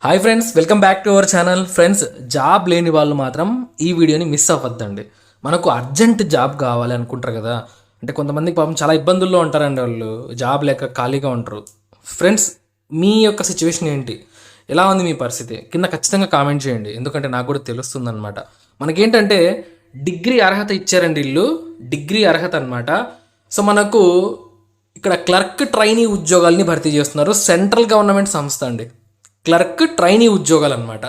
Hi friends, welcome back to our channel. Friends, job లేని వాళ్ళు మాత్రం ఈ వీడియోని మిస్ అవ్వద్దండి. మనకు అర్జెంట్ జాబ్ కావాలి అనుకుంటారు కదా, అంటే కొంతమందికి పాపం చాలా ఇబ్బందుల్లో ఉంటారండి. వాళ్ళు జాబ్ లేక ఖాళీగా ఉంటారు. ఫ్రెండ్స్, మీ యొక్క సిచ్యువేషన్ ఏంటి, ఎలా ఉంది మీ పరిస్థితి కింద ఖచ్చితంగా కామెంట్ చేయండి. ఎందుకంటే నాకు కూడా తెలుస్తుంది అనమాట. మనకేంటంటే డిగ్రీ అర్హత ఇచ్చారండి వీళ్ళు, డిగ్రీ అర్హత అనమాట. సో మనకు ఇక్కడ క్లర్క్ ట్రైనీ ఉద్యోగాల్ని భర్తీ చేస్తున్నారు. సెంట్రల్ గవర్నమెంట్ సంస్థ అండి, క్లర్క్ ట్రైనీ ఉద్యోగాలు అనమాట.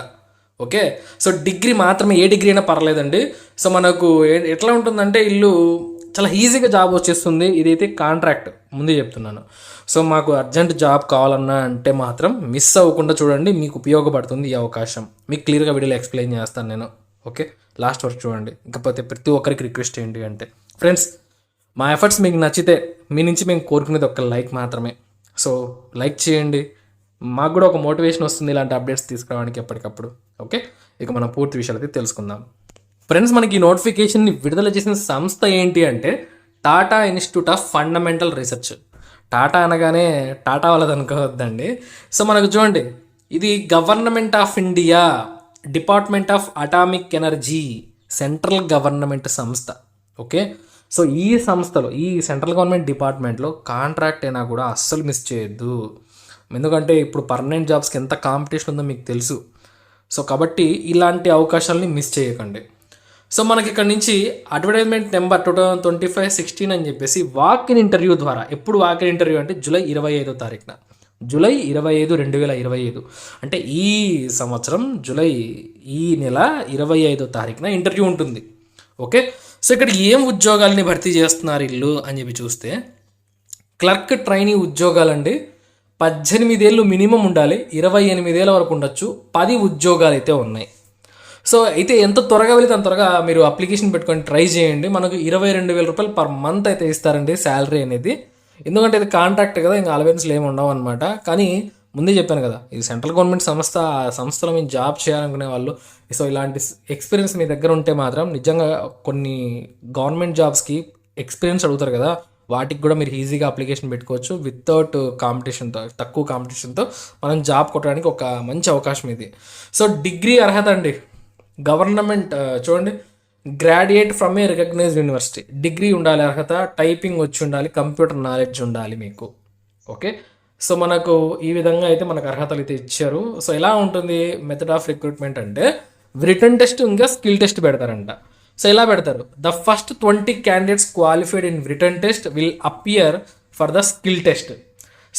ఓకే, సో డిగ్రీ మాత్రమే, ఏ డిగ్రీ అయినా పర్లేదండి. సో మనకు ఎట్లా ఉంటుందంటే ఇల్లు చాలా ఈజీగా జాబ్ వచ్చేస్తుంది. ఇదైతే కాంట్రాక్ట్, ముందే చెప్తున్నాను. సో మాకు అర్జెంట్ జాబ్ కావాలన్నా అంటే మాత్రం మిస్ అవ్వకుండా చూడండి, మీకు ఉపయోగపడుతుంది ఈ అవకాశం. మీకు క్లియర్గా వీడియోలో ఎక్స్ప్లెయిన్ చేస్తాను నేను. ఓకే, లాస్ట్ వరకు చూడండి. ఇకపోతే ప్రతి ఒక్కరికి రిక్వెస్ట్ ఏంటి అంటే, ఫ్రెండ్స్, మా ఎఫర్ట్స్ మీకు నచ్చితే మీ నుంచి మేము కోరుకునేది ఒక లైక్ మాత్రమే. సో లైక్ చేయండి, మాకు కూడా ఒక మోటివేషన్ వస్తుంది ఇలాంటి అప్డేట్స్ తీసుకురావడానికి ఎప్పటికప్పుడు. ఓకే, ఇక మనం పూర్తి విషయాలు అయితే తెలుసుకుందాం. ఫ్రెండ్స్, మనకి ఈ నోటిఫికేషన్ని విడుదల చేసిన సంస్థ ఏంటి అంటే Tata institute of fundamental research. Tata అనగానే టాటా వాళ్ళది అనుకోవద్దండి. సో మనకు చూడండి, ఇది government of India, department of atomic energy, central government సంస్థ. ఓకే, సో ఈ సంస్థలో, ఈ సెంట్రల్ గవర్నమెంట్ డిపార్ట్మెంట్లో కాంట్రాక్ట్ అయినా కూడా అస్సలు మిస్ చేయొద్దు. ఎందుకంటే ఇప్పుడు పర్మనెంట్ జాబ్స్కి ఎంత కాంపిటీషన్ ఉందో మీకు తెలుసు. సో కాబట్టి ఇలాంటి అవకాశాలని మిస్ చేయకండి. సో మనకి ఇక్కడ నుంచి అడ్వర్టైజ్మెంట్ నెంబర్ 2025-16 అని చెప్పేసి వాక్ ఇన్ ఇంటర్వ్యూ ద్వారా, ఎప్పుడు వాక్ ఇన్ ఇంటర్వ్యూ అంటే జూలై 25వ తారీఖున, జూలై 25, 2025, అంటే ఈ సంవత్సరం జూలై ఈ నెల 25వ తారీఖున ఇంటర్వ్యూ ఉంటుంది. ఓకే, సో ఇక్కడ ఏం ఉద్యోగాలని భర్తీ చేస్తున్నారు ఇల్లు అని చెప్పి చూస్తే, క్లర్క్ ట్రైనీ ఉద్యోగాలండి. 18 ఏళ్ళు మినిమం ఉండాలి, 28 ఏళ్ళ వరకు ఉండొచ్చు. 10 ఉద్యోగాలు అయితే ఉన్నాయి. సో అయితే ఎంత త్వరగా వెళితే అంత త్వరగా మీరు అప్లికేషన్ పెట్టుకొని ట్రై చేయండి. మనకు 22,000 రూపాయలు పర్ మంత్ అయితే ఇస్తారండి శాలరీ అనేది. ఎందుకంటే ఇది కాంట్రాక్ట్ కదా, ఇంకా అలవెన్స్లు ఏమి ఉండవు అనమాట. కానీ ముందే చెప్పాను కదా, ఇది సెంట్రల్ గవర్నమెంట్ సంస్థ. ఆ సంస్థలో మేము జాబ్ చేయాలనుకునే వాళ్ళు, సో ఇలాంటి ఎక్స్పీరియన్స్ మీ దగ్గర ఉంటే మాత్రం నిజంగా కొన్ని గవర్నమెంట్ జాబ్స్కి ఎక్స్పీరియన్స్ అడుగుతారు కదా, వాటికి కూడా మీరు ఈజీగా అప్లికేషన్ పెట్టుకోవచ్చు. వితౌట్ కాంపిటీషన్తో, తక్కువ కాంపిటీషన్తో మనం జాబ్ కొట్టడానికి ఒక మంచి అవకాశం ఇది. సో డిగ్రీ అర్హత అండి, గవర్నమెంట్ చూడండి, graduate from a recognised university, degree ఉండాలి అర్హత, టైపింగ్ వచ్చి ఉండాలి, కంప్యూటర్ నాలెడ్జ్ ఉండాలి మీకు. ఓకే, సో మనకు ఈ విధంగా అయితే మనకు అర్హతలు అయితే ఇచ్చారు. సో ఎలా ఉంటుంది మెథడ్ ఆఫ్ రిక్రూట్మెంట్ అంటే, రిటర్న్ టెస్ట్ ఇంకా స్కిల్ టెస్ట్ పెడతారంట. సో ఇలా పెడతారు, the first 20 candidates qualified in return test will appear for the skill test.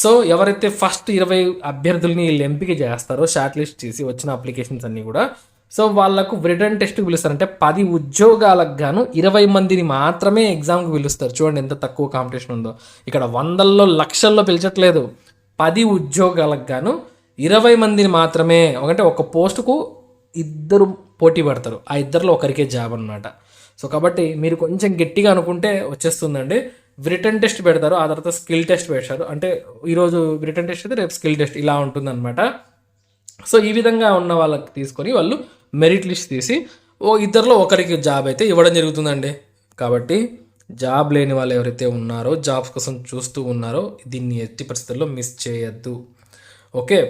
So ఎవరైతే ఫస్ట్ 20 అభ్యర్థుల్ని వీళ్ళు ఎంపిక చేస్తారో, షార్ట్ లిస్ట్ చేసి వచ్చిన అప్లికేషన్స్ అన్నీ కూడా, సో వాళ్ళకు రిటర్న్ టెస్ట్కి పిలుస్తారంటే 10 ఉద్యోగాలకు గాను 20 మందిని మాత్రమే ఎగ్జామ్కి పిలుస్తారు. చూడండి ఎంత తక్కువ కాంపిటీషన్ ఉందో. ఇక్కడ వందల్లో లక్షల్లో పిలిచట్లేదు, 10 ఉద్యోగాలకు గాను 20 మందిని మాత్రమే. అంటే ఒక పోస్టుకు 2 పోటీ పడతారు, ఆ 2లో ఒకరికే జాబ్ అనమాట. సో కాబట్టి మీరు కొంచెం గట్టిగా అనుకుంటే వచ్చేస్తుందండి. రిటర్న్ టెస్ట్ పెడతారు, ఆ తర్వాత స్కిల్ టెస్ట్ పెడతారు. అంటే ఈరోజు రిటర్న్ టెస్ట్ అయితే రేపు స్కిల్ టెస్ట్, ఇలా ఉంటుందన్నమాట. సో ఈ విధంగా ఉన్న వాళ్ళకి తీసుకొని వాళ్ళు మెరిట్ లిస్ట్ తీసి 2లో ఒకరికి జాబ్ అయితే ఇవ్వడం జరుగుతుందండి. కాబట్టి జాబ్ లేని వాళ్ళు ఎవరైతే ఉన్నారో, జాబ్స్ కోసం చూస్తూ ఉన్నారో, దీన్ని ఎట్టి పరిస్థితుల్లో మిస్ చేయొద్దు. ఓకే,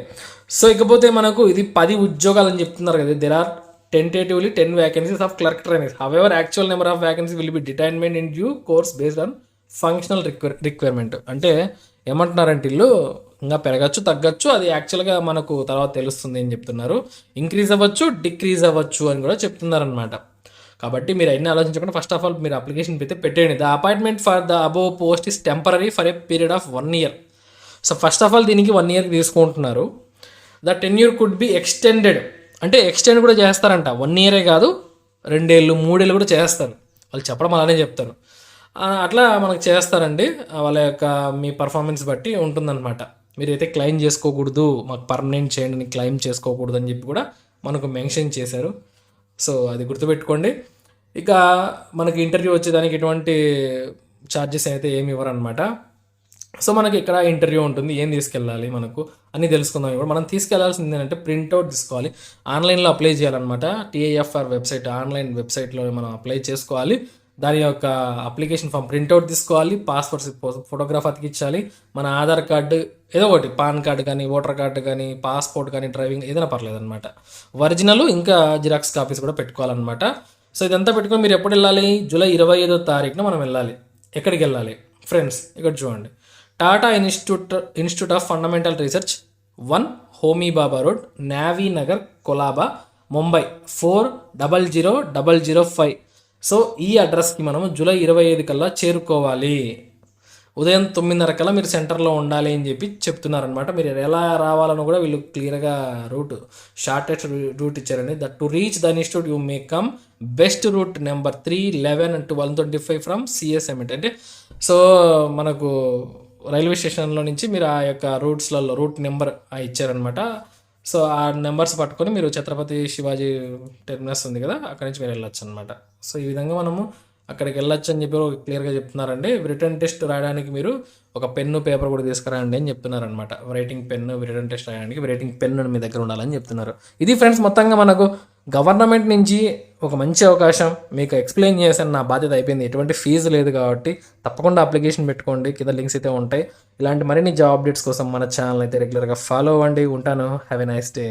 సో ఇకపోతే మనకు ఇది 10 ఉద్యోగాలు అని చెప్తున్నారు కదా. There are tentatively 10 vacancies of clerk trainees. However actual number of vacancies will be determined in due course based on functional requirement. అంటే ఏమంటున్నారంటే ఇల్లు ఇంకా పెరగచ్చు, తగ్గచ్చు, అది యాక్చువల్గా మనకు తర్వాత తెలుస్తుంది అని చెప్తున్నారు. ఇంక్రీజ్ అవ్వచ్చు, డిక్రీజ్ అవ్వచ్చు అని కూడా చెప్తున్నారనమాట. కాబట్టి మీరు అన్ని ఆలోచించకుండా ఫస్ట్ ఆఫ్ ఆల్ మీరు అప్లికేషన్ అయితే పెట్టేయండి. The appointment for the above post is temporary for a period of 1 year. So first of all దీనికి 1 yearకి తీసుకుంటున్నారు. The tenure could be extended, అంటే ఎక్స్టెండ్ కూడా చేస్తారంట. 1 year కాదు, 2 ఏళ్ళు 3 ఏళ్ళు కూడా చేస్తారు. వాళ్ళు చెప్పడం అలానే చెప్తారు, అట్లా మనకు చేస్తారండి. వాళ్ళ యొక్క మీ పర్ఫార్మెన్స్ బట్టి ఉంటుందన్నమాట. మీరైతే క్లెయిమ్ చేసుకోకూడదు, మాకు పర్మనెంట్ చేయండి అని క్లెయిమ్ చేసుకోకూడదు అని చెప్పి కూడా మనకు మెన్షన్ చేశారు. సో అది గుర్తుపెట్టుకోండి. ఇక మనకి ఇంటర్వ్యూ వచ్చేదానికి ఎటువంటి ఛార్జెస్ అయితే ఏమి ఇవ్వరు అనమాట. సో మనకి ఇక్కడ ఇంటర్వ్యూ ఉంటుంది, ఏం తీసుకెళ్ళాలి మనకు అన్నీ తెలుసుకుందాం. ఇప్పుడు మనం తీసుకెళ్లాల్సింది ఏంటంటే ప్రింట్అవుట్ తీసుకోవాలి, ఆన్లైన్లో అప్లై చేయాలన్నమాట. టీఐఎఫ్ఆర్ వెబ్సైట్, ఆన్లైన్ వెబ్సైట్లో మనం అప్లై చేసుకోవాలి. దాని యొక్క అప్లికేషన్ ఫామ్ ప్రింట్అవుట్ తీసుకోవాలి, పాస్పోర్ట్ ఫోటోగ్రాఫ్ అతికించాలి, మన ఆధార్ కార్డు ఏదో ఒకటి, పాన్ కార్డు కానీ, ఓటర్ కార్డు కానీ, పాస్పోర్ట్ కానీ, డ్రైవింగ్ ఏదైనా పర్లేదు అనమాట. ఒరిజినల్ ఇంకా జిరాక్స్ కాపీస్ కూడా పెట్టుకోవాలన్నమాట. సో ఇదంతా పెట్టుకొని మీరు ఎప్పుడు వెళ్ళాలి? జూలై 25వ తారీఖున మనం వెళ్ళాలి. ఎక్కడికి వెళ్ళాలి ఫ్రెండ్స్? ఇక్కడ చూడండి, Tata institute of fundamental research 1 Homi Bhabha road, Navy Nagar, Colaba, Mumbai 400005. So ఈ అడ్రస్కి మనం జూలై 25 కల్లా చేరుకోవాలి. ఉదయం 9:30 కల్లా మీరు సెంటర్లో ఉండాలి అని చెప్పి చెప్తున్నారనమాట. మీరు ఎలా రావాలని కూడా వీళ్ళు క్లియర్గా షార్టెస్ట్ రూట్ ఇచ్చారండి. That to reach the institute you may come best route number 3, 11 and 125 from CSMT. అంటే సో మనకు రైల్వే స్టేషన్లో నుంచి మీరు ఆ యొక్క రూట్ నెంబర్ ఇచ్చారనమాట. సో ఆ నెంబర్స్ పట్టుకొని మీరు ఛత్రపతి శివాజీ టెర్మినస్ ఉంది కదా, అక్కడి నుంచి మీరు వెళ్ళొచ్చు అనమాట. సో ఈ విధంగా మనము అక్కడికి వెళ్ళొచ్చు అని చెప్పి క్లియర్గా చెప్తున్నారండి. రిటర్న్ టెస్ట్ రాయడానికి మీరు ఒక పెన్ను, పేపర్ కూడా తీసుకురండి అని చెప్తున్నారనమాట. రైటింగ్ పెన్ను, రిటర్న్ టెస్ట్ రాయడానికి రైటింగ్ పెన్ను మీ దగ్గర ఉండాలని చెప్తున్నారు. ఇది ఫ్రెండ్స్ మొత్తంగా మనకు గవర్నమెంట్ నుంచి ఒక మంచి అవకాశం. మీకు ఎక్స్ప్లెయిన్ చేశాను, నా బాధ్యత అయిపోయింది. ఎటువంటి ఫీజు లేదు కాబట్టి తప్పకుండా అప్లికేషన్ పెట్టుకోండి. కింద లింక్స్ అయితే ఉంటాయి. ఇలాంటి మరిన్ని జాబ్ అప్డేట్స్ కోసం మన ఛానల్ అయితే రెగ్యులర్గా ఫాలో అవ్వండి. ఉంటాను. Have a nice day.